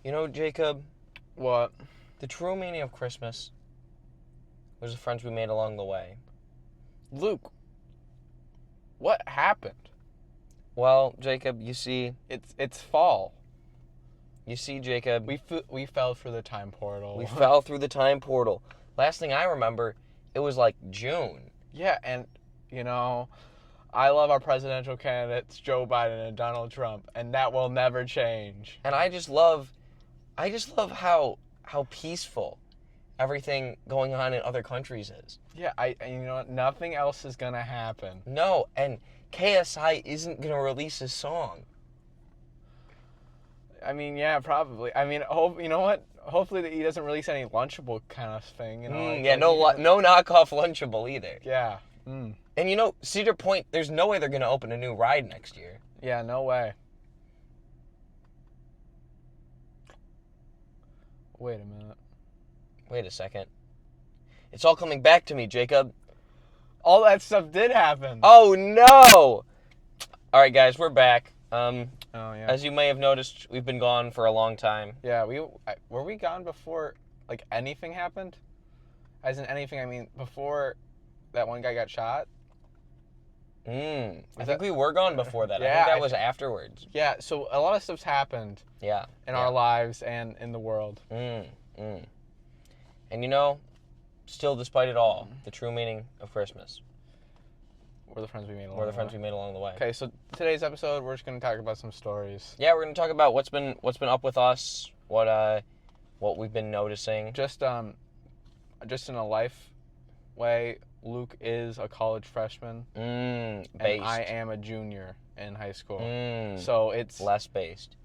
You know, Jacob, What? the true meaning of Christmas was the friends we made along the way. Luke, what happened? Well, Jacob, you see, It's fall. Jacob, We fell through the time portal. we fell through the time portal. Last thing I remember, it was like June. Yeah, and I love our presidential candidates, Joe Biden and Donald Trump, and that will never change. And I just love how peaceful everything going on in other countries is. Yeah, you know what? Nothing else is gonna happen. No, and KSI isn't gonna release a song. I mean, yeah, probably. I mean, you know what? Hopefully that he doesn't release any Lunchable kind of thing. No knockoff Lunchable either. Yeah. And Cedar Point, there's no way they're gonna open a new ride next year. Yeah, no way. Wait a minute. Wait a second. It's all coming back to me, Jacob. All that stuff did happen. Oh no! All right, guys, we're back. Oh yeah. As you may have noticed, we've been gone for a long time. Yeah, were we gone before like anything happened? As in anything, I mean before that one guy got shot. I think we were gone before that. Yeah, I think that was afterwards. Yeah, so a lot of stuff's happened. Yeah. In our lives and in the world. And still despite it all, the true meaning of Christmas. We're the friends we made along We're the friends we made along the way. Okay, so today's episode we're just gonna talk about some stories. Yeah, we're gonna talk about what's been up with us, what we've been noticing. Just in a life way, Luke is a college freshman. And I am a junior in high school. So it's less based.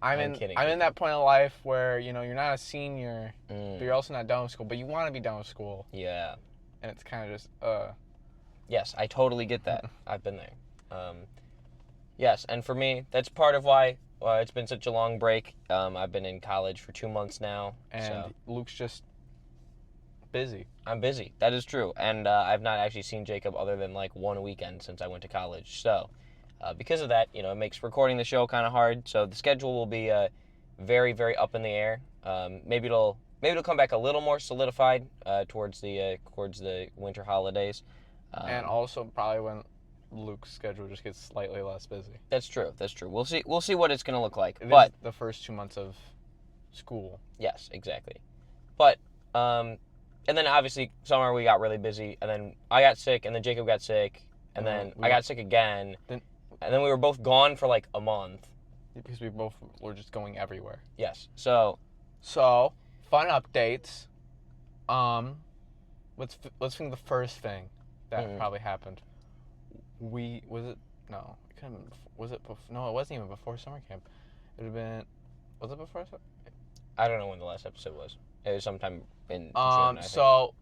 I'm in that point of life where, you're not a senior, but you're also not done with school, but you want to be done with school. Yeah. And it's kind of just Yes, I totally get that. I've been there. Yes, and for me, that's part of why it's been such a long break. I've been in college for 2 months now. And Luke's just busy. I'm busy. That is true. And I've not actually seen Jacob other than like one weekend since I went to college. So because of that, it makes recording the show kind of hard. So the schedule will be very, very up in the air. Maybe it'll come back a little more solidified towards the winter holidays. And also probably when Luke's schedule just gets slightly less busy. That's true. We'll see what it's going to look like. It but is the first 2 months of school. Yes, exactly. But and then obviously summer we got really busy, and then I got sick, and then Jacob got sick, and then I got sick again, and then we were both gone for like a month because we both were just going everywhere. Yes. So fun updates. Let's think the first thing that probably happened. It couldn't have been was it before? No, it wasn't even before summer camp. It would have been. Was it before summer? I don't know when the last episode was. It was sometime in June, I think. So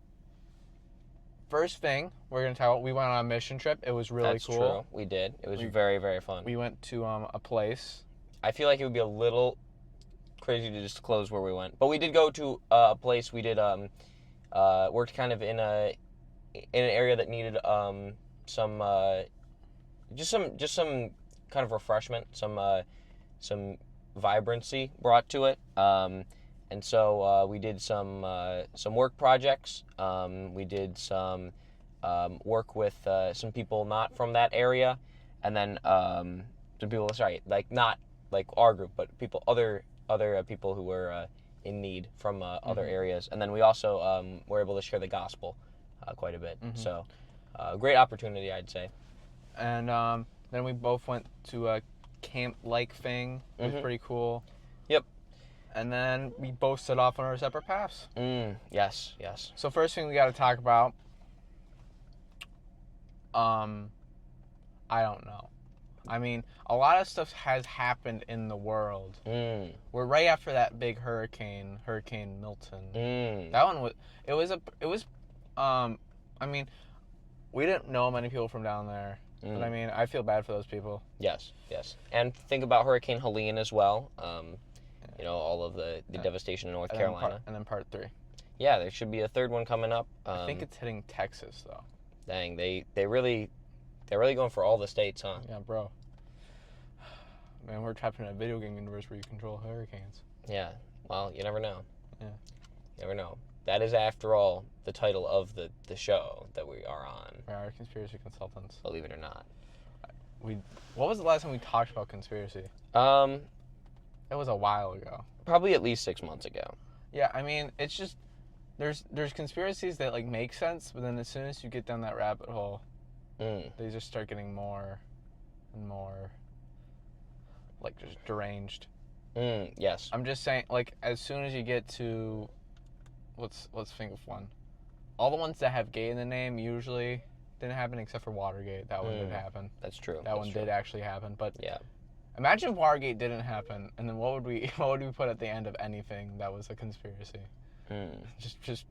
first thing we're gonna talk about, we went on a mission trip. It was really cool. That's true. We did. It was very, very fun. We went to a place. I feel like it would be a little crazy to disclose where we went, but we did go to a place. We did worked kind of in an area that needed some kind of refreshment, some vibrancy brought to it. And so we did some work projects. We did some work with some people not from that area, and then some people, not like our group, but other people who were in need from other areas. And then we also were able to share the gospel quite a bit. So great opportunity, I'd say. And then we both went to a camp-like thing. It was pretty cool. Yep. And then we both set off on our separate paths. Yes. So first thing we got to talk about, I don't know. I mean, a lot of stuff has happened in the world. We're right after that big Hurricane Milton. That one was, I mean, we didn't know many people from down there. But I mean, I feel bad for those people. Yes. And think about Hurricane Helene as well. All of the devastation in North Carolina. And then part 3. Yeah, there should be a third one coming up. I think it's hitting Texas, though. Dang, they're really going for all the states, huh? Yeah, bro. Man, we're trapped in a video game universe where you control hurricanes. Yeah. Well, you never know. Yeah. You never know. That is, after all, the title of the show that we are on. We are conspiracy consultants. Believe it or not. What was the last time we talked about conspiracy? It was a while ago. Probably at least 6 months ago. Yeah, I mean, it's just there's conspiracies that like make sense, but then as soon as you get down that rabbit hole, they just start getting more and more like just deranged. Yes. I'm just saying, like, as soon as you get to let's think of one. All the ones that have gay in the name usually didn't happen except for Watergate. That one did happen. That's true. That one did actually happen. But yeah. Imagine if Watergate didn't happen, and then what would we put at the end of anything that was a conspiracy? Just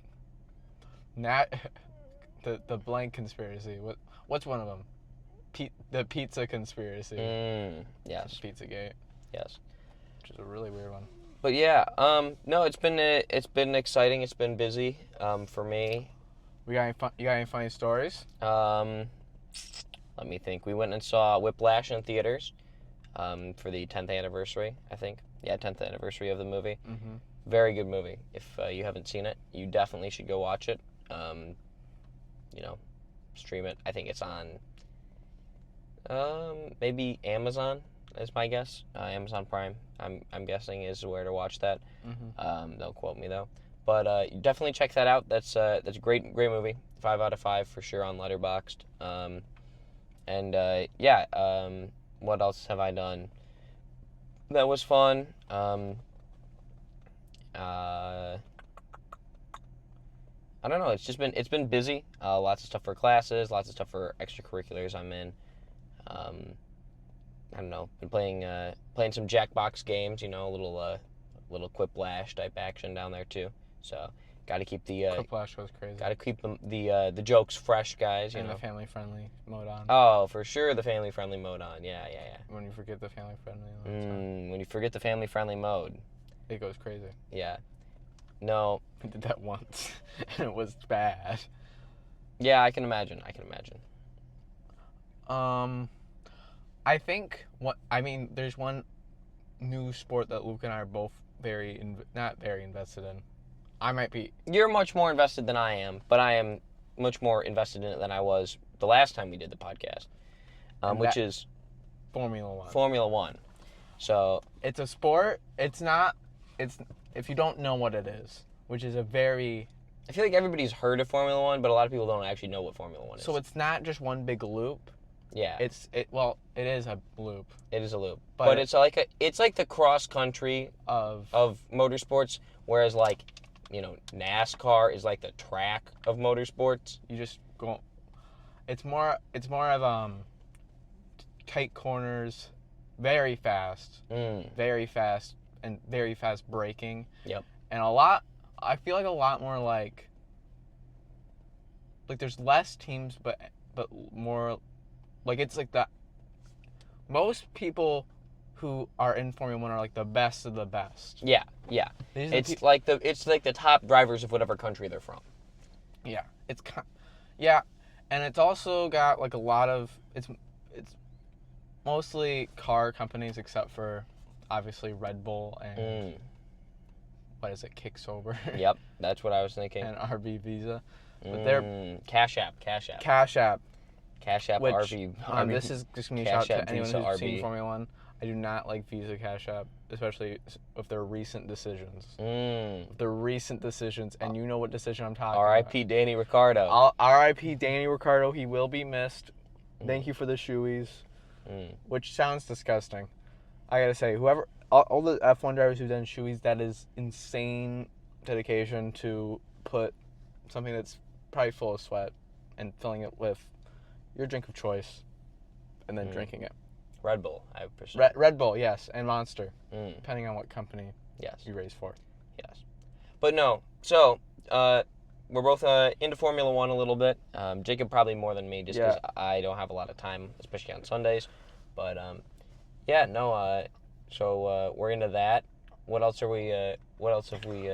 not the blank conspiracy. What's one of them? The pizza conspiracy. Yes. Pizzagate. Yes. Which is a really weird one. But yeah, no, it's been exciting. It's been busy for me. You got any funny stories? Let me think. We went and saw Whiplash in theaters for the 10th anniversary, I think. Yeah, 10th anniversary of the movie. Mm-hmm. Very good movie. If you haven't seen it, you definitely should go watch it. Stream it. I think it's on maybe Amazon is my guess. Amazon Prime, I'm guessing, is where to watch that. Mm-hmm. Don't quote me though. But definitely check that out. That's a great movie. 5 out of 5 for sure on Letterboxd. What else have I done? That was fun. I don't know. It's been busy. Lots of stuff for classes. Lots of stuff for extracurriculars I'm in. I don't know. Been playing some Jackbox games. A little Quiplash type action down there too. So got to keep the Quiplash goes crazy. Got to keep the jokes fresh, guys. And the family friendly mode on. Oh, for sure, the family friendly mode on. Yeah. When you forget the family friendly mode. When you forget the family friendly mode, it goes crazy. Yeah. No. We did that once, and it was bad. Yeah, I can imagine. I think there's one new sport that Luke and I are both not very invested in. I might be. You're much more invested than I am, but I am much more invested in it than I was the last time we did the podcast, which is Formula 1. Formula 1. So it's a sport. It's if you don't know what it is, which is a very. I feel like everybody's heard of Formula 1, but a lot of people don't actually know what Formula 1 is. So it's not just one big loop. Yeah. It is a loop. It is a loop. But it's like the cross country of motorsports, whereas like, NASCAR is like the track of motorsports. You just go. It's more of tight corners, very fast, and very fast braking. Yep. And I feel like a lot more like there's less teams, but more. Like, it's like that. Most people who are in Formula 1 are like the best of the best. Yeah. It's like the top drivers of whatever country they're from. Yeah. And it's also got like a lot of it's mostly car companies except for obviously Red Bull and what is it, Kick Sober? Yep, that's what I was thinking. And RB Visa. But they're Cash App. Which, RV. This is just going to be a shout to anyone who's seen Formula 1. I do not like Visa Cash App, especially with their recent decisions. And you know what decision I'm talking about. R.I.P. Danny Ricciardo. R.I.P. Danny Ricciardo. He will be missed. Thank you for the shoeies, which sounds disgusting. I got to say, all the F1 drivers who've done shoeies, that is insane dedication to put something that's probably full of sweat and filling it with your drink of choice, and then drinking it. Red Bull, I presume. Red Bull, yes, and Monster, depending on what company you race for. Yes. But no, so we're both into Formula 1 a little bit. Jacob probably more than me, just because I don't have a lot of time, especially on Sundays. But so we're into that. What else have we?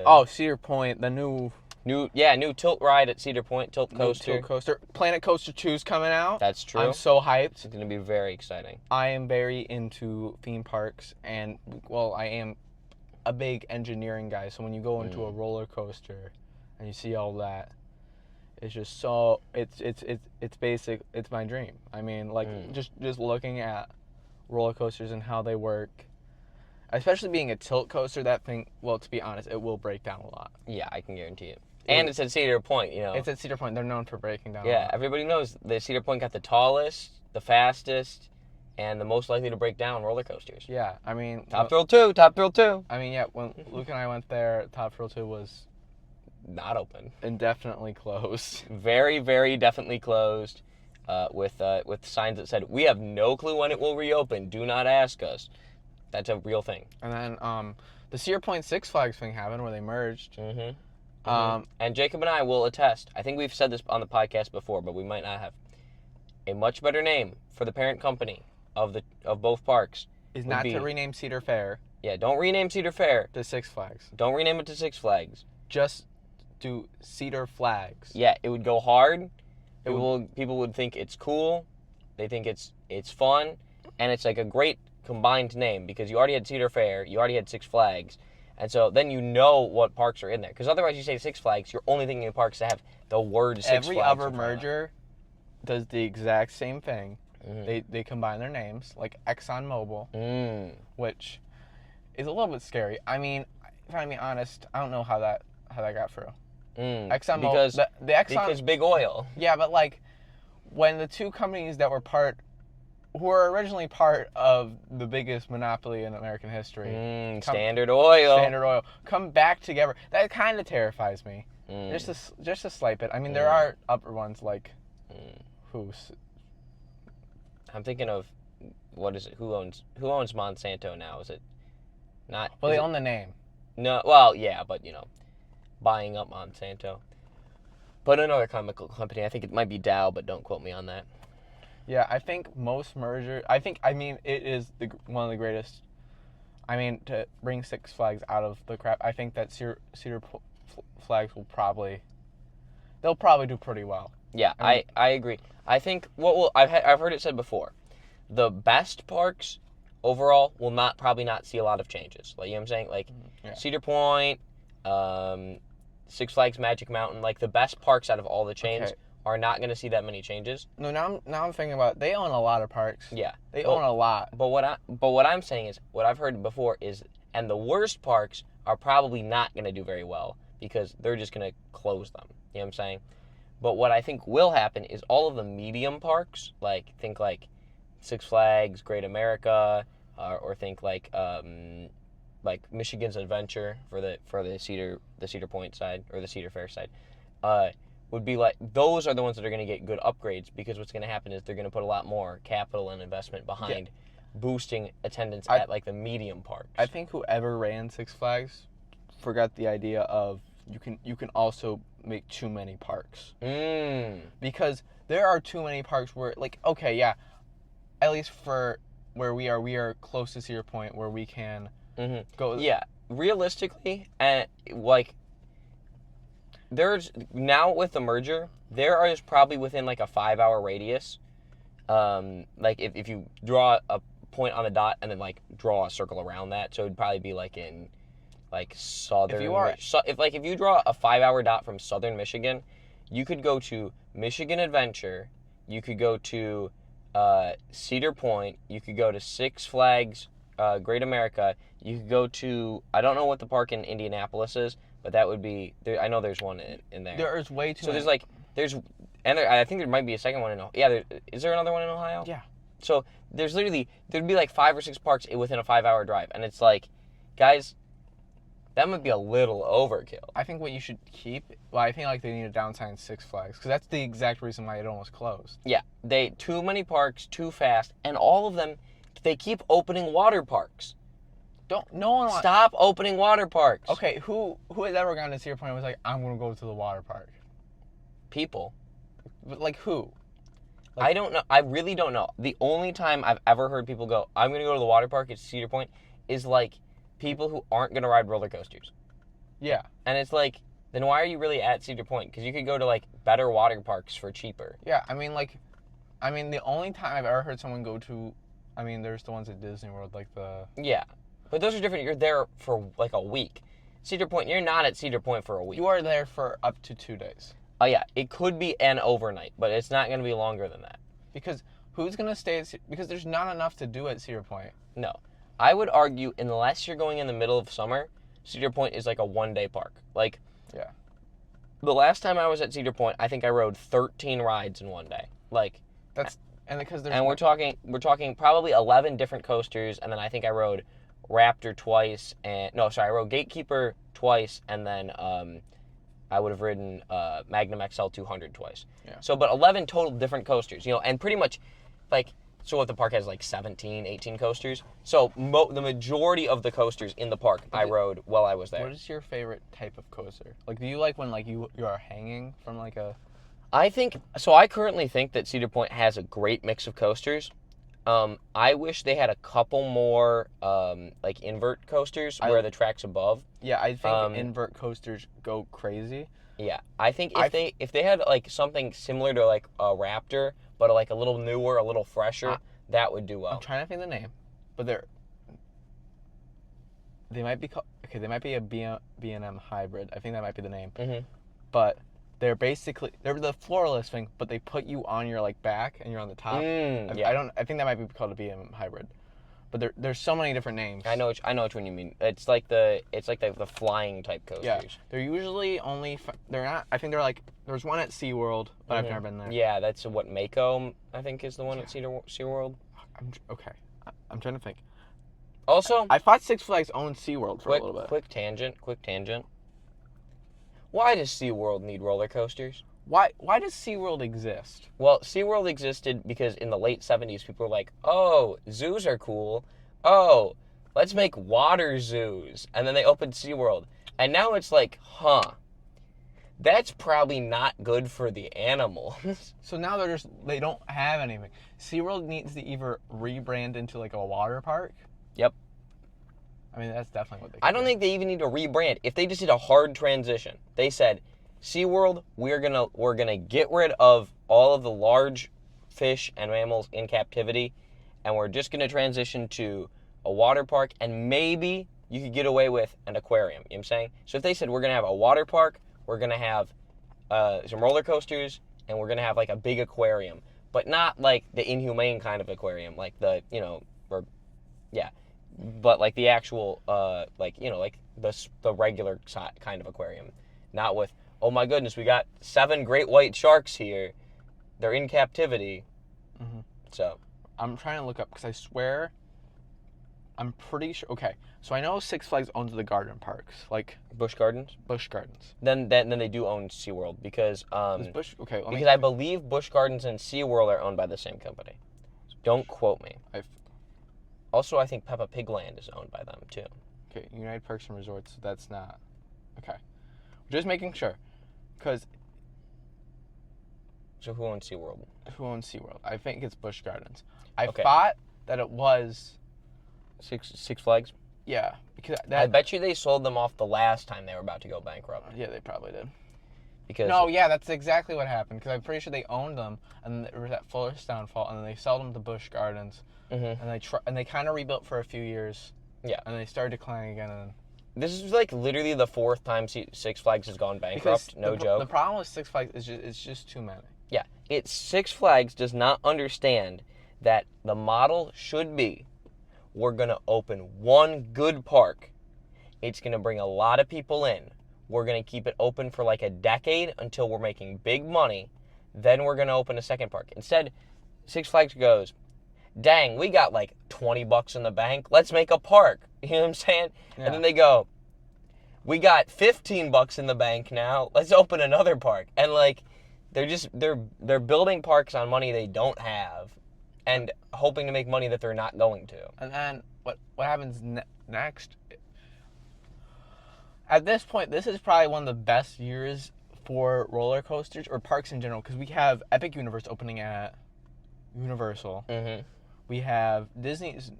Oh, see your point. The new New tilt ride at Cedar Point, tilt coaster. Tilt coaster. Planet Coaster 2's coming out. That's true. I'm so hyped. It's going to be very exciting. I am very into theme parks, and well, I am a big engineering guy. So when you go into a roller coaster and you see all that, it's just so it's basic. It's my dream. I mean, like just looking at roller coasters and how they work, especially being a tilt coaster. That thing, well, to be honest, it will break down a lot. Yeah, I can guarantee it. And it's at Cedar Point, you know. It's at Cedar Point. They're known for breaking down. Yeah, everybody knows that Cedar Point got the tallest, the fastest, and the most likely to break down roller coasters. Yeah, I mean... Top Thrill 2. I mean, yeah, when Luke and I went there, Top Thrill 2 was... Not open. Indefinitely closed. Very, very definitely closed, with signs that said, "We have no clue when it will reopen. Do not ask us." That's a real thing. And then the Cedar Point Six Flags thing happened where they merged. Mm-hmm. And Jacob and I will attest. I think we've said this on the podcast before, but we might not have. A much better name for the parent company of both parks is not to rename Cedar Fair. Yeah, don't rename Cedar Fair to Six Flags. Don't rename it to Six Flags. Just do Cedar Flags. Yeah, it would go hard. People would think it's cool. They think it's fun, and it's like a great combined name because you already had Cedar Fair, you already had Six Flags. And so then you know what parks are in there. Because otherwise you say Six Flags, you're only thinking of parks that have the word Six Flags. Every other merger does the exact same thing. They combine their names, like ExxonMobil, which is a little bit scary. I mean, if I'm being honest, I don't know how that got through. ExxonMobil, because big oil. Yeah, but like when the two companies that were who were originally part of the biggest monopoly in American history. Standard Oil. Come back together. That kind of terrifies me. Just a slight bit. I mean, there are upper ones like who's. I'm thinking of what is it? Who owns Monsanto now? Is it not? Well, they own the name. No. Well, yeah, but you know, buying up Monsanto. But another chemical company. I think it might be Dow, but don't quote me on that. Yeah, I think most mergers... it is one of the greatest... I mean, to bring Six Flags out of the crap, I think that Cedar Flags will probably... They'll probably do pretty well. Yeah, I agree. I think... I've heard it said before. The best parks, overall, will probably not see a lot of changes. Like, you know what I'm saying? Like, Cedar Point, Six Flags Magic Mountain, like, the best parks out of all the chains... are not going to see that many changes. No, now I'm thinking about it. They own a lot of parks. Yeah. They own a lot. But what I'm saying is, what I've heard before is, and the worst parks are probably not going to do very well because they're just going to close them. You know what I'm saying? But what I think will happen is all of the medium parks, think like Six Flags, Great America, or think like Michigan's Adventure for the Cedar Point side or the Cedar Fair side. Would be like, those are the ones that are going to get good upgrades because what's going to happen is they're going to put a lot more capital and investment behind boosting attendance at like the medium parks. I think whoever ran Six Flags forgot the idea of you can also make too many parks. Because there are too many parks where at least for where we are close to Cedar Point where we can go. Yeah, realistically, there's now with the merger, there is probably within like a 5-hour radius. Like if you draw a point on the dot and then like draw a circle around that, so it'd probably be like in like southern. If you draw a 5-hour dot from southern Michigan, you could go to Michigan Adventure, you could go to Cedar Point, you could go to Six Flags, Great America, you could go to, I don't know what the park in Indianapolis is. But that would be there. I know there's one in there. There is way too. So many. I think there might be a second one in Ohio. Yeah, is there another one in Ohio? Yeah. So there's there'd be like 5 or 6 parks within a 5-hour drive, and it's like, guys, that might be a little overkill. I think what you should keep. Well, I think like they need to downsize Six Flags because that's the exact reason why it almost closed. Yeah, too many parks, too fast, and all of them, they keep opening water parks. Stop opening water parks. Okay, who has ever gone to Cedar Point and was like, I'm going to go to the water park? People. But like who? I don't know. I really don't know. The only time I've ever heard people go, I'm going to go to the water park at Cedar Point, is like people who aren't going to ride roller coasters. Yeah. And it's like, Then why are you really at Cedar Point? Because you could go to like better water parks for cheaper. Yeah, I mean, the only time I've ever heard someone go to, I mean, there's the ones at Disney World, like the... Yeah, but those are different. You're there for like a week. Cedar Point, you're not at Cedar Point for a week. You are there for up to 2 days. Oh yeah, it could be an overnight, but it's not going to be longer than that. Because who's going to stay at... Because there's not enough to do at Cedar Point. No. I would argue, unless you're going in the middle of summer, Cedar Point is like a one-day park. Like, yeah. The last time I was at Cedar Point, I think I rode 13 rides in one day. Like, that's... And because there's... And we're talking probably 11 different coasters, and then I think I rode Raptor twice, I rode Gatekeeper twice, and then I would have ridden Magnum XL 200 twice. Yeah. So, but 11 total different coasters, and pretty much, like, so if the park has like 17, 18 coasters, so the majority of the coasters in the park I rode while I was there. What is your favorite type of coaster? Like, do you like when like you are hanging from like a... I currently think that Cedar Point has a great mix of coasters. I wish they had a couple more like invert coasters where the track's above. Yeah, I think invert coasters go crazy. Yeah, I think if they had like something similar to like a Raptor, but like a little newer, a little fresher, that would do well. I'm trying to think the name, but they might be called, they might be a B&M hybrid. I think that might be the name. Mm-hmm. But they're the floorless thing, but they put you on your like back and you're on the top. Yeah. I think that might be called a B&M hybrid. But there's so many different names. I know which one you mean. It's like the flying type coasters. Yeah. They're usually they're not. I think they're like there's one at SeaWorld, but I've never been there. Yeah, that's what Mako I think is the one at SeaWorld. Okay. I'm trying to think. Also, I thought Six Flags owned SeaWorld for a little bit. Quick tangent. Why does SeaWorld need roller coasters? Why does SeaWorld exist? Well, SeaWorld existed because in the late 70s, people were like, oh, zoos are cool. Oh, let's make water zoos. And then they opened SeaWorld. And now it's like, that's probably not good for the animals. So now they don't have anything. SeaWorld needs to either rebrand into like a water park. Yep. I mean, that's definitely what they I don't think they even need to rebrand. If they just did a hard transition, they said, SeaWorld, we're gonna get rid of all of the large fish and mammals in captivity, and we're just gonna transition to a water park, and maybe you could get away with an aquarium. You know what I'm saying? So if they said we're gonna have a water park, we're gonna have some roller coasters, and we're gonna have like a big aquarium, but not like the inhumane kind of aquarium, like but like the actual like the regular kind of aquarium, not with, oh my goodness, we got 7 great white sharks here. They're in captivity. Mm-hmm. So I'm trying to look up because I swear I'm pretty sure. Okay, so I know Six Flags owns the garden parks, like Busch Gardens. Then they do own SeaWorld because I believe Busch Gardens and SeaWorld are owned by the same company. Don't quote me. Also, I think Peppa Pig Land is owned by them too. Okay, United Parks and Resorts. That's not okay. Just making sure, because. So who owns SeaWorld? I think it's Busch Gardens. I thought that it was Six Flags. Yeah, because I bet you they sold them off the last time they were about to go bankrupt. Yeah, they probably did. That's exactly what happened. Because I'm pretty sure they owned them, and there was that first downfall, and then they sold them to Busch Gardens, and they kind of rebuilt for a few years. Yeah, and they started declining again. And this is like literally the 4th time Six Flags has gone bankrupt. No joke. The problem with Six Flags is it's just too many. Yeah, Six Flags does not understand that the model should be, we're going to open one good park. It's going to bring a lot of people in. We're going to keep it open for like a decade until we're making big money. Then we're going to open a second park. Instead, Six Flags goes, dang, we got like $20 in the bank. Let's make a park. You know what I'm saying? Yeah. And then they go, we got $15 in the bank now. Let's open another park. And like, they're building parks on money they don't have and hoping to make money that they're not going to. And then what happens next? At this point, this is probably one of the best years for roller coasters or parks in general, because we have Epic Universe opening at Universal. Mm-hmm. We have Disney's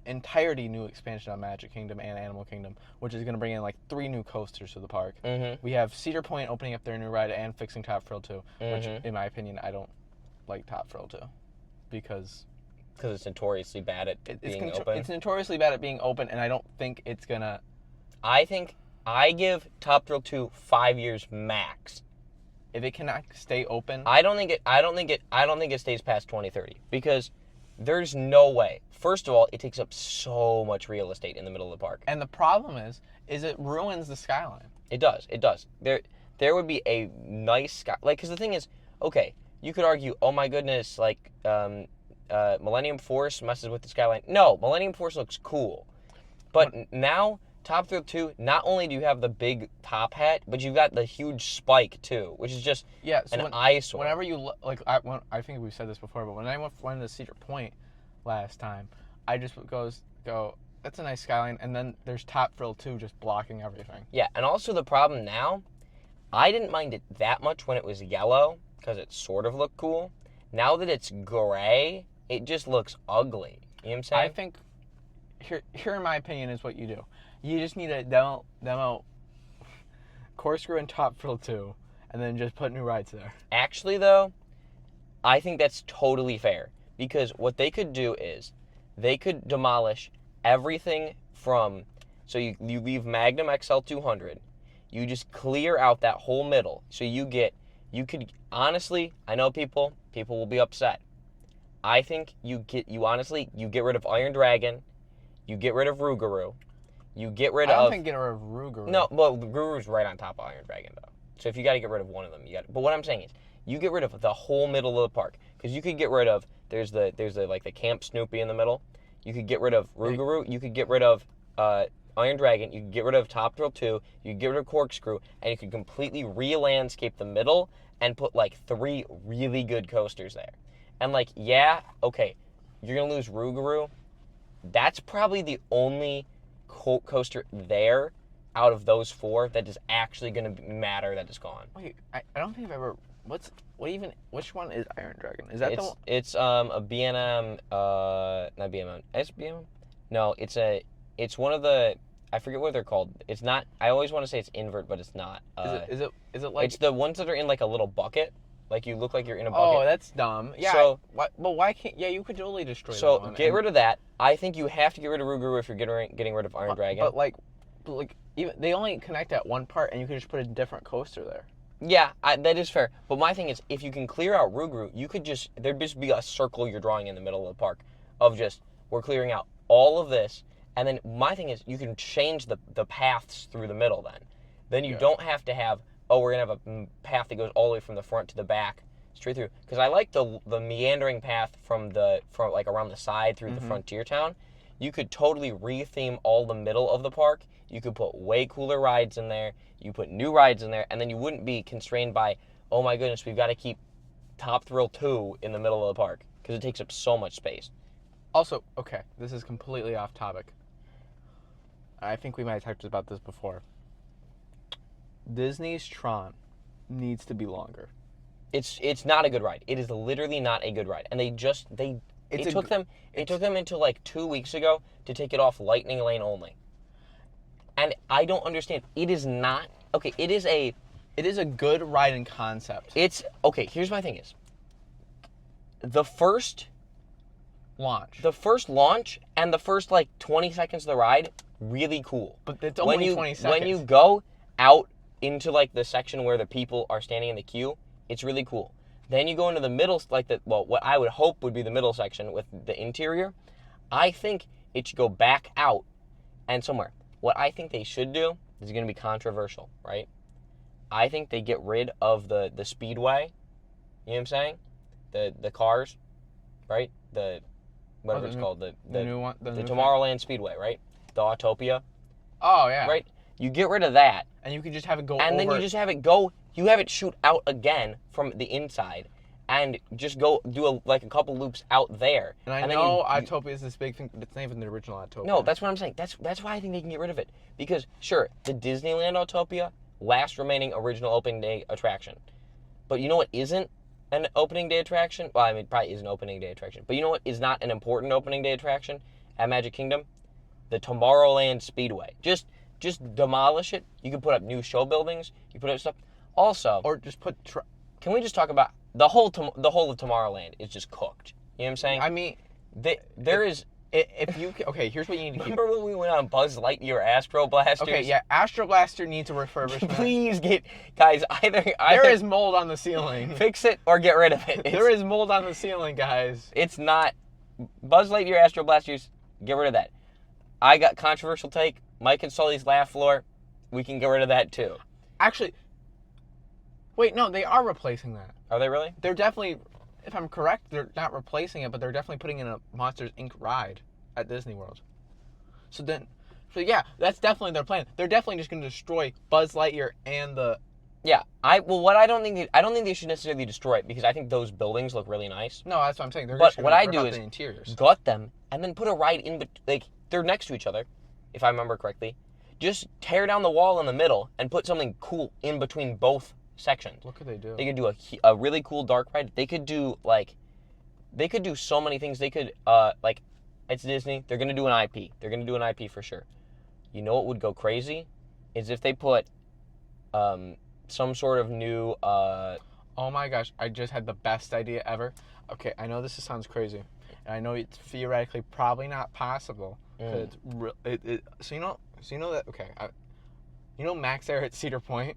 entirety new expansion on Magic Kingdom and Animal Kingdom, which is going to bring in like 3 new coasters to the park. Mm-hmm. We have Cedar Point opening up their new ride and fixing Top Thrill 2, which, Mm-hmm. in my opinion, I don't like Top Thrill 2 because it's notoriously bad at being open. It's notoriously bad at being open, and I don't think it's gonna. I think I give Top Thrill 2 5 years max. If it cannot stay open, I don't think it stays past 2030 because there's no way. First of all, it takes up so much real estate in the middle of the park. and the problem is it ruins the skyline. It does. There would be a nice sky, like, because the thing is, okay, you could argue, oh my goodness, like, Millennium Force messes with the skyline. No, Millennium Force looks cool, but now Top Thrill 2, not only do you have the big top hat, but you've got the huge spike too, which is just an eyesore. Whenever you I think we've said this before, but when I went to Cedar Point last time, I just go, that's a nice skyline, and then there's Top Thrill 2 just blocking everything. Yeah, and also the problem now, I didn't mind it that much when it was yellow because it sort of looked cool. Now that it's gray, it just looks ugly. You know what I'm saying? I think here in my opinion is what you do. You just need a demo Corkscrew and Top Thrill 2, and then just put new rides there. Actually, though, I think that's totally fair because what they could do is they could demolish everything from, so you leave Magnum XL 200, you just clear out that whole middle. So you could honestly, I know people will be upset. I think you get rid of Iron Dragon, you get rid of Rougarou. You get rid of... I don't think get rid of Rougarou. No, well, Rougarou's right on top of Iron Dragon, though. So if you got to get rid of one of them, you got. But what I'm saying is, you get rid of the whole middle of the park because you could get rid of there's the like the Camp Snoopy in the middle. You could get rid of Rougarou. You could get rid of Iron Dragon. You could get rid of Top Thrill 2. You could get rid of Corkscrew, and you could completely re-landscape the middle and put like 3 really good coasters there. And like, yeah, okay, you're gonna lose Rougarou. That's probably the only coaster there out of those 4 that is actually going to matter that is gone. Wait, I don't think I've ever. Which one is Iron Dragon? Is that the one? It's a B&M, not BMM. Is it BMM? No, it's one of the, I forget what they're called. It's not. I always want to say it's invert, but it's not. Is it like? It's the ones that are in like a little bucket. Like you look like you're in a bucket. Oh, that's dumb. Yeah. So, but why can't? Yeah, you could totally destroy. So that one get rid of that. I think you have to get rid of Rougarou if you're getting rid of Iron Dragon. But like even they only connect at one part, and you could just put a different coaster there. Yeah, that is fair. But my thing is, if you can clear out Rougarou, there'd just be a circle you're drawing in the middle of the park of just, we're clearing out all of this. And then my thing is, you can change the paths through the middle then. Then you don't have to have, we're going to have a path that goes all the way from the front to the back, straight through. Because I like the meandering path from like around the side through the frontier town. You could totally re-theme all the middle of the park. You could put way cooler rides in there. You put new rides in there, and then you wouldn't be constrained by, oh my goodness, we've got to keep Top Thrill 2 in the middle of the park because it takes up so much space. Also, okay, this is completely off topic. I think we might have talked about this before. Disney's Tron needs to be longer. It's not a good ride. It is literally not a good ride, and it took them until like 2 weeks ago to take it off Lightning Lane only. And I don't understand. It is not okay. It is a good ride in concept. It's okay. Here's my thing: is the first launch and the first like 20 seconds of the ride really cool. But it's only 20 seconds. When you go out into like the section where the people are standing in the queue, it's really cool. Then you go into the middle, what I would hope would be the middle section with the interior. I think it should go back out and somewhere. What I think they should do is going to be controversial, right? I think they get rid of the speedway. You know what I'm saying? The cars, right? Whatever it's called, the new one, the Tomorrowland Speedway, right? The Autopia. Oh yeah. Right. You get rid of that, and you can just have it go. And then you just have it go. You have it shoot out again from the inside, and just go do a couple loops out there. And I know Autopia is this big thing, but it's not even the original Autopia. No, that's what I'm saying. That's why I think they can get rid of it. Because sure, the Disneyland Autopia, last remaining original opening day attraction. But you know what isn't an opening day attraction? Well, I mean, it probably is an opening day attraction. But you know what is not an important opening day attraction? at Magic Kingdom, the Tomorrowland Speedway. Just demolish it. You can put up new show buildings. You put up stuff. Also, or just put. Can we just talk about the whole of Tomorrowland is just cooked? You know what I'm saying? I mean, there is. If you okay, here's what you need to Remember when we went on Buzz Lightyear Astro Blasters? Okay, yeah, Astro Blaster needs a refurbishment. Please guys, either there is mold on the ceiling. Fix it or get rid of it. There is mold on the ceiling, guys. It's not Buzz Lightyear Astro Blasters. Get rid of that. I got controversial take. Mike and Sully's laugh floor. We can get rid of that too. Actually, wait, no, they are replacing that. Are they really? They're definitely. If I'm correct, they're not replacing it, but they're definitely putting in a Monsters Inc. ride at Disney World. So yeah, that's definitely their plan. They're definitely just going to destroy Buzz Lightyear and the. Yeah, I don't think they should necessarily destroy it because I think those buildings look really nice. No, that's what I'm saying. They're But just what I do the is interiors. gut them and then put a ride in, like they're next to each other, if I remember correctly. Just tear down the wall in the middle and put something cool in between both sections. What could they do? They could do a really cool dark ride. They could do so many things. They could it's Disney. They're gonna do an IP. They're gonna do an IP for sure. You know what would go crazy is if they put some sort of new Oh my gosh, I just had the best idea ever. Okay, I know this sounds crazy, and I know it's theoretically probably not possible. So you know that you know Max Air at Cedar Point.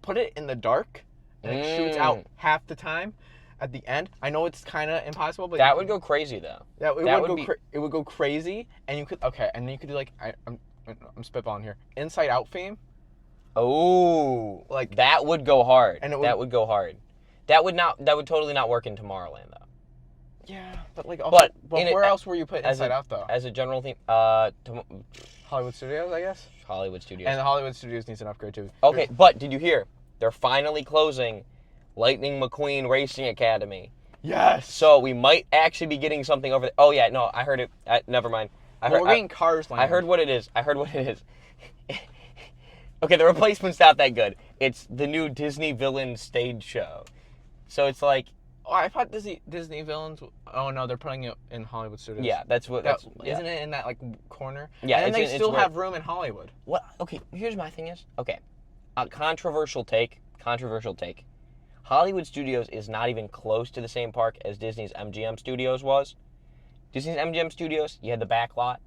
Put it in the dark, and it shoots out half the time. At the end, I know it's kind of impossible, but that would go crazy though. It would go crazy, and you could and then you could do like I'm spitballing here. Inside Out theme. Oh, like that would go hard. And that would go hard. That would thougly not work in Tomorrowland though. Yeah, but where else were you putting Inside Out though? As a general theme, Hollywood Studios, I guess. Hollywood Studios. And the Hollywood Studios needs an upgrade too. Okay, but did you hear? They're finally closing Lightning McQueen Racing Academy. Yes. So we might actually be getting something over there. Oh yeah, no, I heard it. Never mind. We're getting Cars Land. I heard what it is. Okay, the replacement's not that good. It's the new Disney Villain stage show. So it's like. Oh, I thought Disney Villains. Oh no, they're putting it in Hollywood Studios. Yeah, Isn't it in that like corner? Yeah, and then they still have room in Hollywood. What? Okay, here's my thing is. Okay, controversial take. Hollywood Studios is not even close to the same park as Disney's MGM Studios was. Disney's MGM Studios, you had the back lot.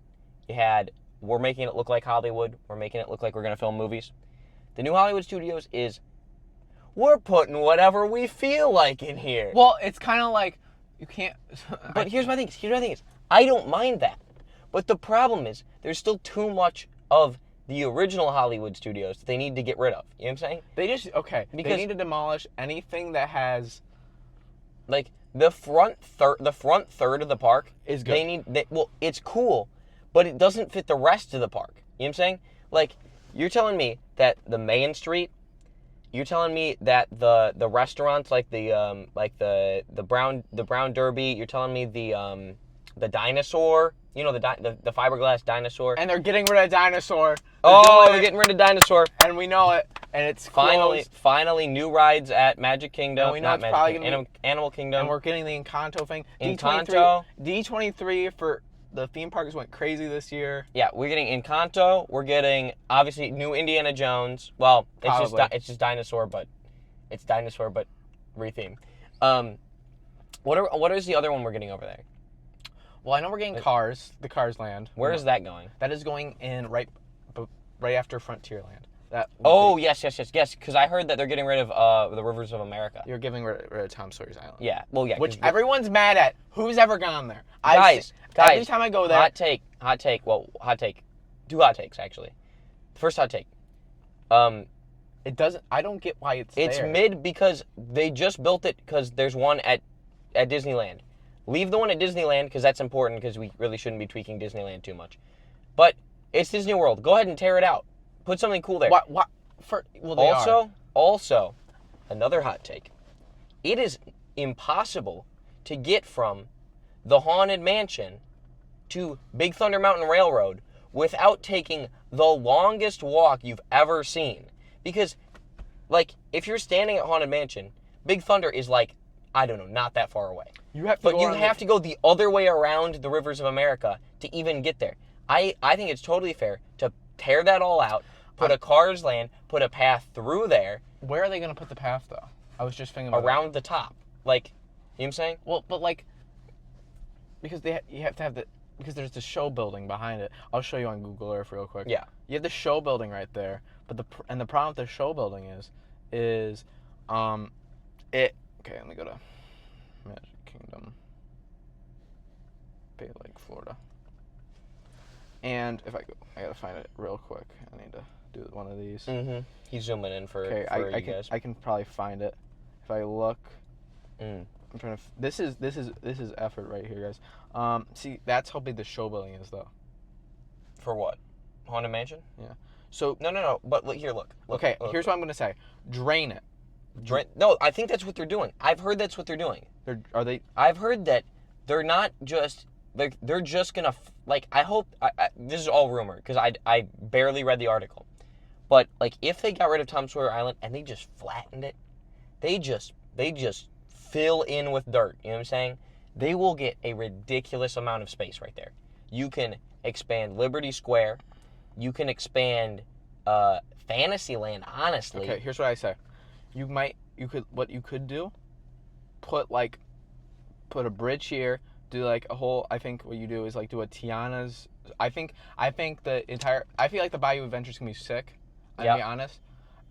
You had, we're making it look like Hollywood. We're making it look like we're going to film movies. The new Hollywood Studios is, we're putting whatever we feel like in here. Well, it's kind of like, you can't... But here's my thing is, I don't mind that. But the problem is, there's still too much of the original Hollywood Studios that they need to get rid of. You know what I'm saying? They need to demolish anything that has... Like, the front third of the park is good. It's cool, but it doesn't fit the rest of the park. You know what I'm saying? Like, you're telling me that the Main Street, you're telling me that the restaurants like the Brown Derby, you're telling me the dinosaur, you know, the fiberglass dinosaur. And they're getting rid of dinosaur. They're getting rid of dinosaur. And we know it. And it's finally new rides at Magic Kingdom. And we know it's probably going to be Animal Kingdom. And we're getting the Encanto thing. Encanto. D23 for the theme parks went crazy this year. Yeah, we're getting Encanto. We're getting obviously new Indiana Jones. Well, it's just dinosaur, but rethemed. What is the other one we're getting over there? Well, I know we're getting Cars, the Cars Land. Where is that going? That is going in right after Frontierland. Yes. Because I heard that they're getting rid of the Rivers of America. You're getting rid of Tom Sawyer's Island. Yeah. Well, yeah. Which everyone's mad at. Who's ever gone there? Guys. Every time I go there. Hot take. Well, hot take. 2 hot takes actually. First hot take. It doesn't. I don't get why it's there. It's mid because they just built it because there's one at Disneyland. Leave the one at Disneyland because that's important because we really shouldn't be tweaking Disneyland too much. But it's Disney World. Go ahead and tear it out. Put something cool there. What? Also, another hot take. It is impossible to get from the Haunted Mansion to Big Thunder Mountain Railroad without taking the longest walk you've ever seen. Because, like, if you're standing at Haunted Mansion, Big Thunder is like, I don't know, not that far away. You have to But go you have to go the other way around the rivers of America to even get there. I think it's totally fair to tear that all out, put a cars lane, put a path through there. Where are they going to put the path, though? I was just thinking about around the top. Like, you know what I'm saying? Well, but like, because you have to have because there's the show building behind it. I'll show you on Google Earth real quick. Yeah. You have the show building right there, but the problem with the show building is it. Okay, let me go to Magic Kingdom, Bay Lake, Florida. And if I gotta find it real quick. I need to do one of these. Mm-hmm. He's zooming in for you guys. I can probably find it if I look. Mm. I'm trying to. This is effort right here, guys. See, that's how big the show building is, though. For what? Haunted Mansion? Yeah. So no. But look, here, look. Okay, here's what I'm gonna say. Drain it. No, I think that's what they're doing. I've heard that's what they're doing. Are they? I've heard that they're not just they're just gonna like. I hope this is all rumor because I barely read the article, but like if they got rid of Tom Sawyer Island and they just flattened it, they just fill in with dirt. You know what I'm saying? They will get a ridiculous amount of space right there. You can expand Liberty Square. You can expand Fantasyland. Honestly. Okay, here's what I say. What you could do, put a bridge here, do like a whole, I think what you do is like do a Tiana's, I think the entire, I feel like the Bayou Adventure's gonna be sick, I'll be honest,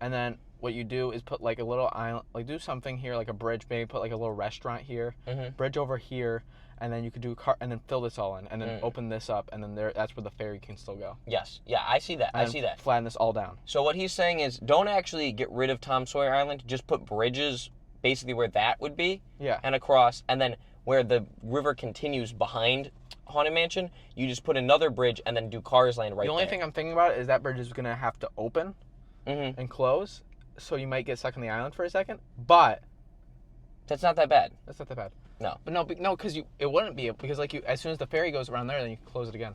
and then what you do is put like a little island, like do something here, like a bridge, maybe put like a little restaurant here, bridge over here, and then you could do and then fill this all in, and then open this up, and then that's where the ferry can still go. Yes, yeah, I see that. I see that. Flatten this all down. So what he's saying is, don't actually get rid of Tom Sawyer Island. Just put bridges basically where that would be, and across, and then where the river continues behind Haunted Mansion, you just put another bridge and then do Cars Land right there. The only thing I'm thinking about is that bridge is gonna have to open and close, so you might get stuck on the island for a second, but that's not that bad. That's not that bad. No. But no, because it wouldn't be, because as soon as the ferry goes around there, then you can close it again.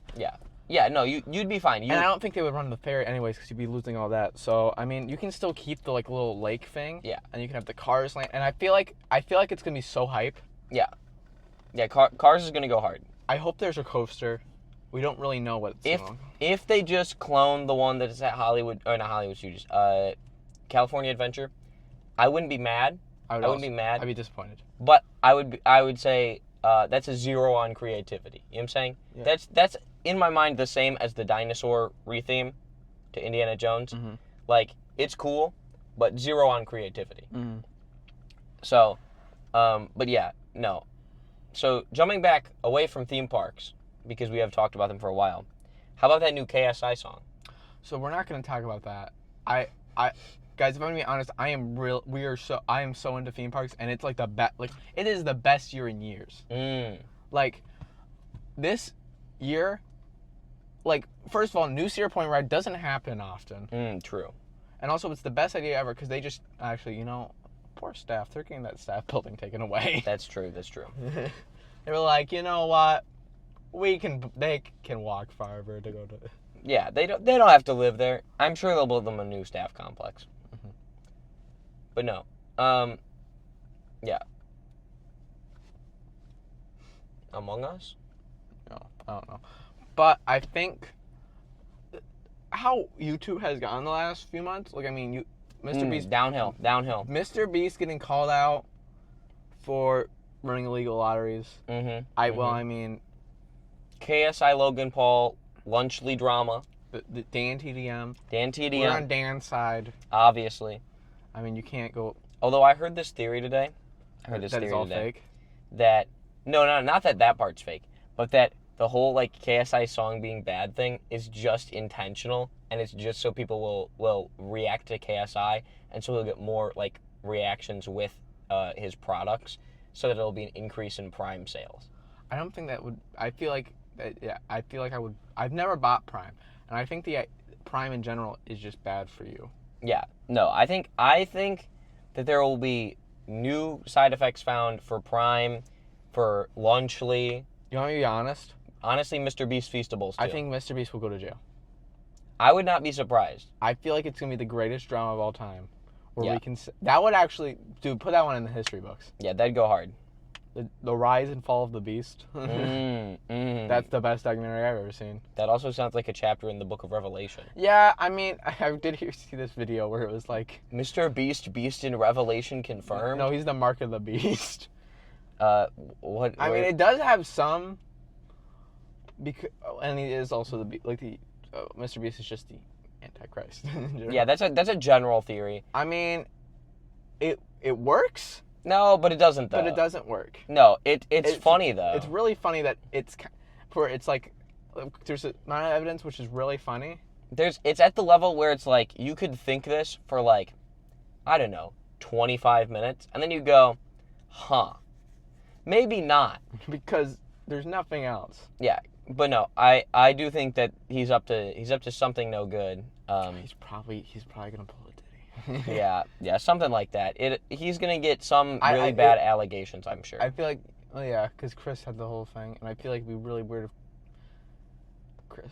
Yeah, no, you'd be fine. And I don't think they would run the ferry anyways, because you'd be losing all that. So I mean, you can still keep the like little lake thing. Yeah. And you can have the Cars Land, and I feel like it's gonna be so hype. Yeah. Yeah, Cars is gonna go hard. I hope there's a coaster. We don't really know what it's if they just clone the one that's at Hollywood, or not Hollywood Studios, California Adventure, I wouldn't be mad. I wouldn't be mad. I'd be disappointed. But I would say that's a 0 on creativity. You know what I'm saying? Yeah. That's in my mind the same as the dinosaur retheme to Indiana Jones. Mm-hmm. Like, it's cool, but 0 on creativity. Mm-hmm. So, but yeah, no. So jumping back away from theme parks, because we have talked about them for a while, how about that new KSI song? So we're not going to talk about that. Guys, if I'm gonna be honest, I am so into theme parks, and it's like it is the best year in years. Like, this year, like, first of all, New Cedar Point Ride doesn't happen often. True. And also, it's the best idea ever, because they just, actually, poor staff, they're getting that staff building taken away. That's true. They were like, you know what, they can walk farther to go to. Yeah, they don't have to live there. I'm sure they'll build them a new staff complex. But no. Yeah. Among Us? No, I don't know. But I think how YouTube has gone the last few months, like, I mean, Mr. Beast... Downhill. Mr. Beast getting called out for running illegal lotteries. I mean... KSI Logan Paul, Lunchley drama. The Dan TDM. We're on Dan's side. Obviously. I mean, you can't go... Although I heard this theory today. That it's all fake? That... No, not that part's fake. But that the whole, like, KSI song being bad thing is just intentional. And it's just so people will react to KSI. And so he'll get more, like, reactions with his products. So that it'll be an increase in Prime sales. I don't think that would... I feel like I would... I've never bought Prime. And I think the Prime in general is just bad for you. Yeah. No, I think that there will be new side effects found for Prime, for Lunchley. You want me to be honest? Honestly, Mr. Beast Feastables, too. I think Mr. Beast will go to jail. I would not be surprised. I feel like it's going to be the greatest drama of all time. Where we can... That would actually... Dude, put that one in the history books. Yeah, that'd go hard. The Rise and Fall of the Beast. That's the best documentary I've ever seen. That also sounds like a chapter in the Book of Revelation. Yeah, I mean, I did see this video where it was like... Mr. Beast in Revelation confirmed? No, he's the mark of the beast. What? I mean, it does have some... and he is also Mr. Beast is just the Antichrist. Yeah, that's a general theory. I mean, it works. No, but it doesn't though. But it doesn't work. No, it's funny though. It's really funny that it's like there's a amount of evidence which is really funny. It's at the level where it's like you could think this for like, I don't know, 25 minutes, and then you go, huh, maybe not, because there's nothing else. Yeah, but no, I do think that he's up to something no good. He's probably gonna pull a Diddy. yeah, something like that. He's gonna get some really bad allegations, I'm sure. I feel like, oh yeah, because Chris had the whole thing, and I feel like it'd be really weird if Chris.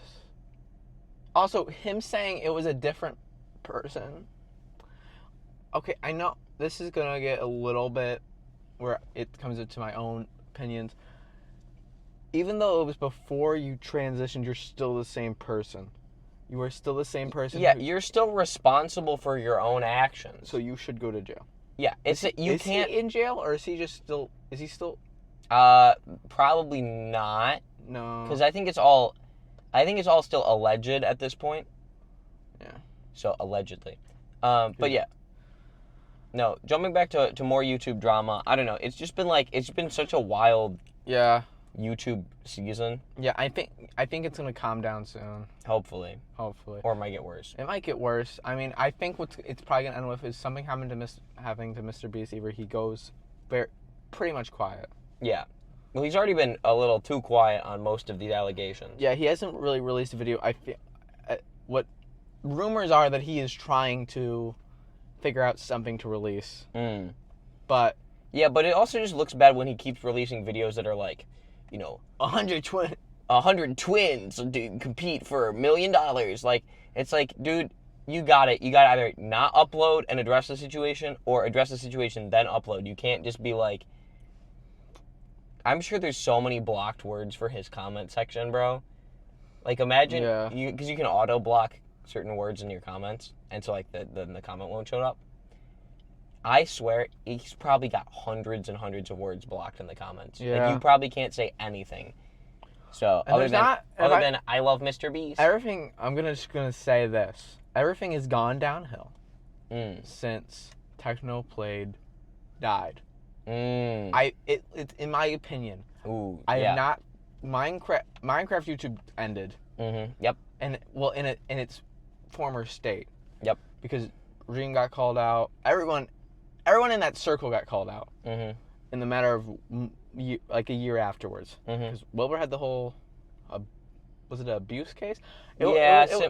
Also, him saying it was a different person. Okay, I know this is gonna get a little bit where it comes into my own opinions. Even though it was before you transitioned, you're still the same person. You are still the same person. Yeah, you're still responsible for your own actions. So you should go to jail. Yeah, is he in jail, or is he just still? Is he still? Probably not. No. Because I think it's all still alleged at this point. Yeah. So allegedly, but yeah. No, jumping back to more YouTube drama. I don't know. It's been such a wild. Yeah. YouTube season. Yeah, I think it's gonna calm down soon. Hopefully. Or it might get worse. It might get worse. I mean, I think it's probably gonna end with is something happened to Mr. Beast. Either he goes pretty much quiet. Yeah. Well, he's already been a little too quiet on most of these allegations. Yeah, he hasn't really released a video. I feel what rumors are that he is trying to figure out something to release. But yeah, but it also just looks bad when he keeps releasing videos that are like, 100 twins to compete for $1 million. Like, it's like, dude, you gotta either not upload and address the situation, or address the situation then upload. You can't just be like, I'm sure there's so many blocked words for his comment section, bro. Like, imagine, because you can auto block certain words in your comments, and so like the comment won't show up. I swear, he's probably got hundreds and hundreds of words blocked in the comments. Yeah. Like, you probably can't say anything. So, other than I love Mr. Beast. Everything, I'm just gonna say this. Everything has gone downhill since Technoblade died. It's in my opinion. Ooh, I have not. Minecraft YouTube ended. Yep. And in its former state. Yep. Because Reem got called out. Everyone in that circle got called out in the matter of like a year afterwards. Because Wilbur had the whole, was it an abuse case?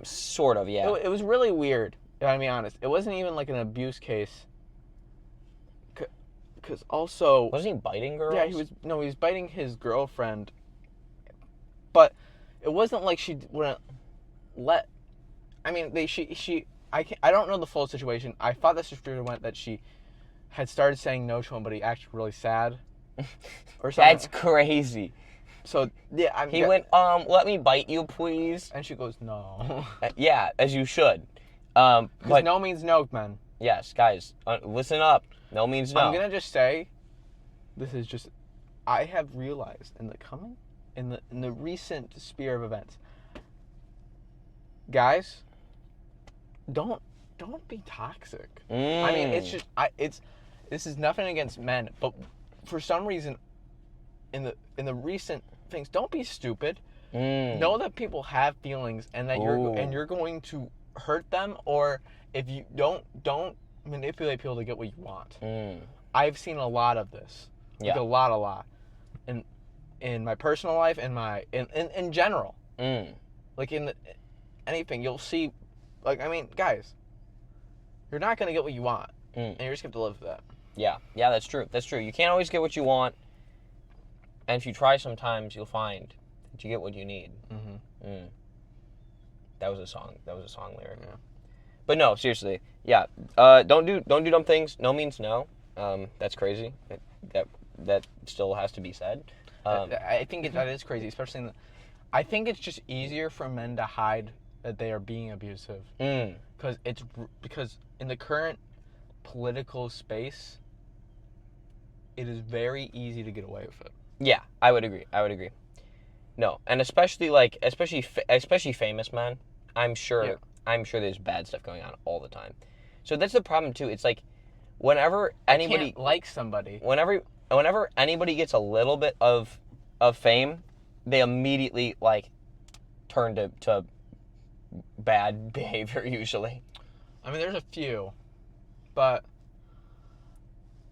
Sort of, yeah. It was really weird, to be honest. It wasn't even like an abuse case. Because also... Wasn't he biting girls? Yeah, he was biting his girlfriend. But it wasn't like she wouldn't let... I mean, I don't know the full situation. I thought the sister went that she had started saying no to him, but he acted really sad, or something. That's crazy. So yeah, he went, let me bite you, please. And she goes, no. Yeah, as you should. Because no means no, man. Yes, guys, listen up. No means no. I'm gonna just say, I have realized in the recent sphere of events, guys, don't be toxic. I mean, it's just this is nothing against men, but for some reason, in the recent things, don't be stupid. Know that people have feelings, and that you're going to hurt them, or if you don't manipulate people to get what you want. I've seen a lot of this. Like a lot. In my personal life, in general. Like in anything, you'll see. Like, I mean, guys, you're not gonna get what you want, and you're just gonna have to live with that. Yeah, that's true. That's true. You can't always get what you want, and if you try, sometimes you'll find that you get what you need. That was a song lyric. Yeah. But no, seriously, yeah. Don't do dumb things. No means no. That's crazy. That that still has to be said. I think that is crazy, especially I think it's just easier for men to hide that they are being abusive. Because in the current political space, it is very easy to get away with it. Yeah, I would agree. No, and especially famous men. I'm sure there's bad stuff going on all the time. So that's the problem too. It's like whenever anybody like somebody, whenever anybody gets a little bit of fame, they immediately like turn to bad behavior usually. I mean, there's a few, but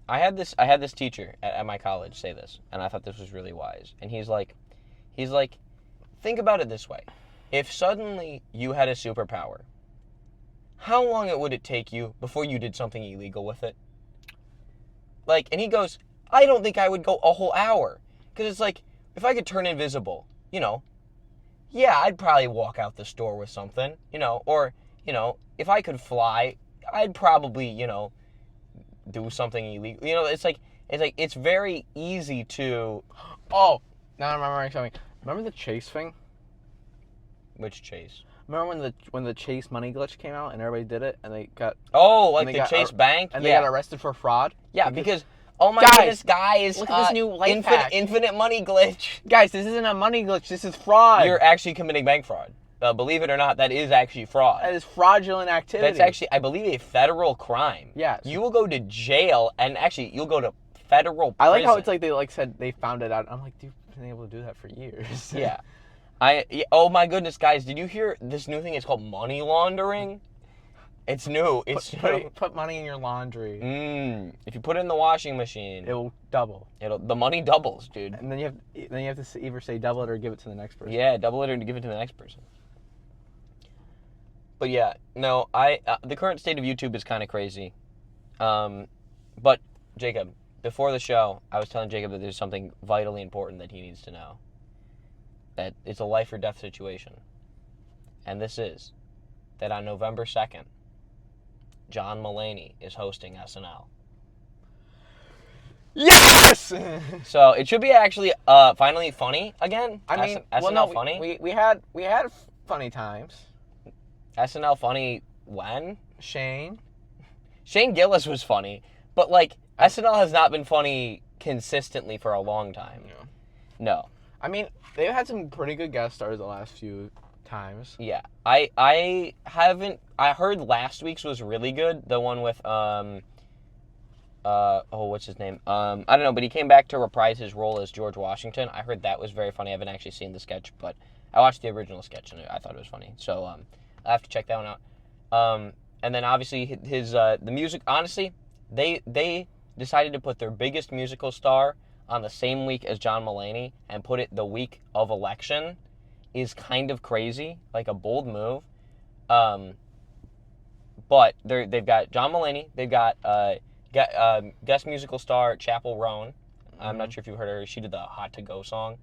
I had this teacher at my college say this, and I thought this was really wise. And he's like, think about it this way: if suddenly you had a superpower, how long would it take you before you did something illegal with it? Like, and he goes, I don't think I would go a whole hour, because it's like if I could turn invisible, yeah, I'd probably walk out the store with something, or if I could fly, I'd probably do something illegal. It's very easy to. Oh, now I'm remembering something. Remember the Chase thing? Which Chase? Remember when the Chase money glitch came out and everybody did it and they got. Oh, like the Chase bank? And they got arrested for fraud? Yeah, because oh my goodness, guys! Look at this new life hack. Infinite money glitch. Guys, this isn't a money glitch. This is fraud. You're actually committing bank fraud. Believe it or not, that is actually fraud. That is fraudulent activity. That's actually, I believe, a federal crime. Yeah. You will go to jail, and actually, you'll go to federal prison. I like how it's like they said they found it out. I'm like, dude, you've been able to do that for years. Yeah. Oh my goodness, guys! Did you hear this new thing? It's called money laundering. It's new. Put money in your laundry. If you put it in the washing machine, it will double. The money doubles, dude. And then you have to either say double it or give it to the next person. Yeah, double it or give it to the next person. But yeah, no, the current state of YouTube is kind of crazy. But Jacob, before the show, I was telling Jacob that there's something vitally important that he needs to know. That it's a life or death situation. And this is that on November 2nd, John Mulaney is hosting SNL. Yes! So it should be actually finally funny again. I mean, SNL funny. We had funny times. SNL funny when? Shane Gillis was funny, but like SNL has not been funny consistently for a long time. No. I mean, they've had some pretty good guest stars the last few times. Yeah. I haven't. I heard last week's was really good. The one with what's his name? I don't know, but he came back to reprise his role as George Washington. I heard that was very funny. I haven't actually seen the sketch, but I watched the original sketch and I thought it was funny. So I have to check that one out. And then obviously his the music. Honestly, they decided to put their biggest musical star on the same week as John Mulaney and put it the week of election is kind of crazy, like a bold move. But they've got John Mulaney. They've got guest musical star Chappell Roan. I'm not sure if you've heard her. She did the "Hot to Go" song.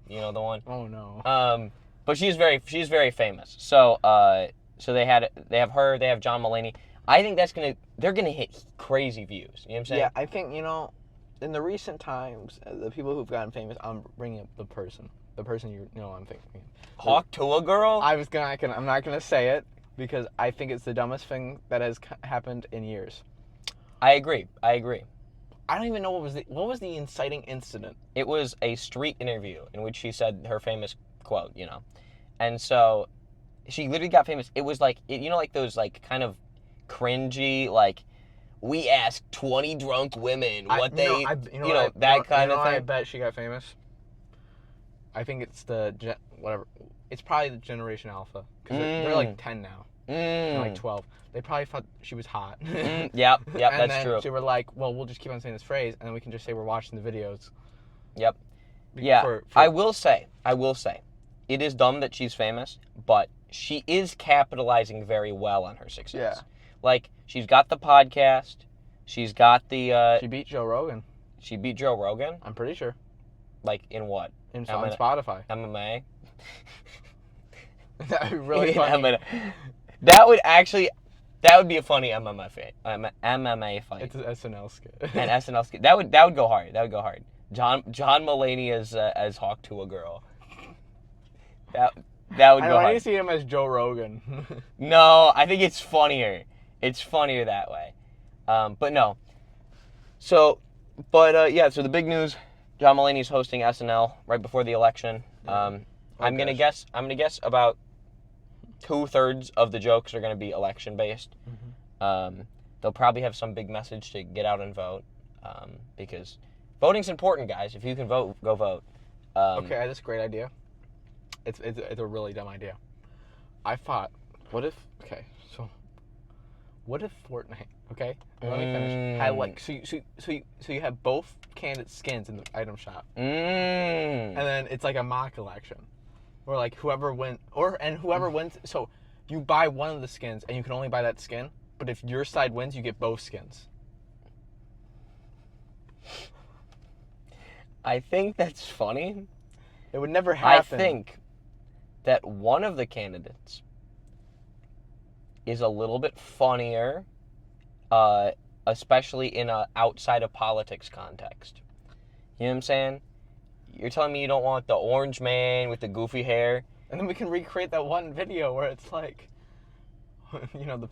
You know the one. Oh no. But she's very famous. So they have her. They have John Mulaney. I think they're gonna hit crazy views. You know what I'm saying? Yeah, I think in the recent times, the people who've gotten famous, I'm bringing up the person I'm thinking. Hawk Tuah girl. I'm not gonna say it because I think it's the dumbest thing that has happened in years. I agree. I don't even know what was the inciting incident. It was a street interview in which she said her famous quote, and so she literally got famous. It was like like those like kind of cringy like we asked 20 drunk women what that kind of thing. I bet she got famous. I think it's whatever. It's probably the Generation Alpha because they're like 10 now. They're like 12. They probably thought she was hot. Yep, that's then true. So we're like, well, we'll just keep on saying this phrase, and then we can just say we're watching the videos. Yep. Yeah. I will say, it is dumb that she's famous, but she is capitalizing very well on her success. Yeah. Like, she's got the podcast. She's got the... She beat Joe Rogan. She beat Joe Rogan? I'm pretty sure. Like, in what? On Spotify. MMA? That would be really funny. That would actually... That would be a funny MMA fight. MMA fight. It's an SNL skit. An SNL skit. That would go hard. That would go hard. John Mulaney as Hawk to a girl. That would go I hard. need to see him as Joe Rogan. No, I think it's funnier. It's funnier that way. But no. So, yeah. So the big news: John Mulaney's hosting SNL right before the election. I'm gonna guess about 2/3 of the jokes are gonna be election based. Mm-hmm. They'll probably have some big message to get out and vote, because voting's important, guys. If you can vote, go vote. Okay, I had this great idea. It's a really dumb idea. I thought, what if Fortnite, okay? Let me finish. Had like so you have both candidates' skins in the item shop. And then it's like a mock election. Or like whoever wins so you buy one of the skins and you can only buy that skin, but if your side wins, you get both skins. I think that's funny. It would never happen. I think that one of the candidates is a little bit funnier, especially in a outside of politics context. You know what I'm saying? You're telling me you don't want the orange man with the goofy hair? And then we can recreate that one video where it's like, you know, the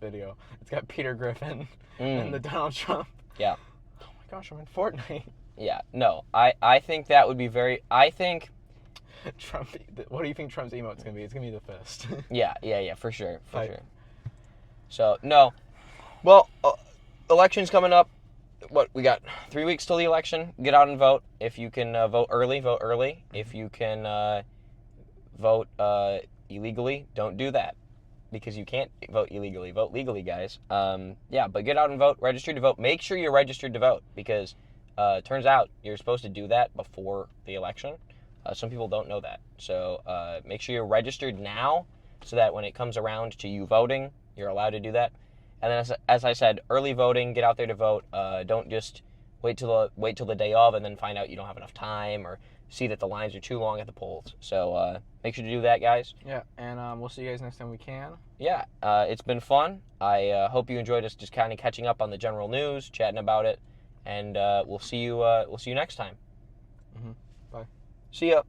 video. It's got Peter Griffin and the Donald Trump. Yeah. Oh my gosh, I'm in Fortnite. Yeah. No, I think that would be very. I think. Trump. What do you think Trump's emote's gonna be? It's gonna be the fist. Yeah, for sure, for sure. So no, well, election's coming up. What, we got 3 weeks till the election. Get out and vote. If you can vote early, vote early. If you can vote illegally, don't do that, because you can't vote illegally. Vote legally, guys. Yeah, but get out and vote. Register to vote. Make sure you're registered to vote, because it turns out you're supposed to do that before the election. Some people don't know that. So make sure you're registered now, so that when it comes around to you voting, you're allowed to do that. And then, as I said, early voting, get out there to vote. Don't just wait till the day of and then find out you don't have enough time, or see that the lines are too long at the polls. So make sure to do that, guys. Yeah, and we'll see you guys next time we can. Yeah, it's been fun. I hope you enjoyed us just kind of catching up on the general news, chatting about it, and we'll see you next time. Bye. See ya.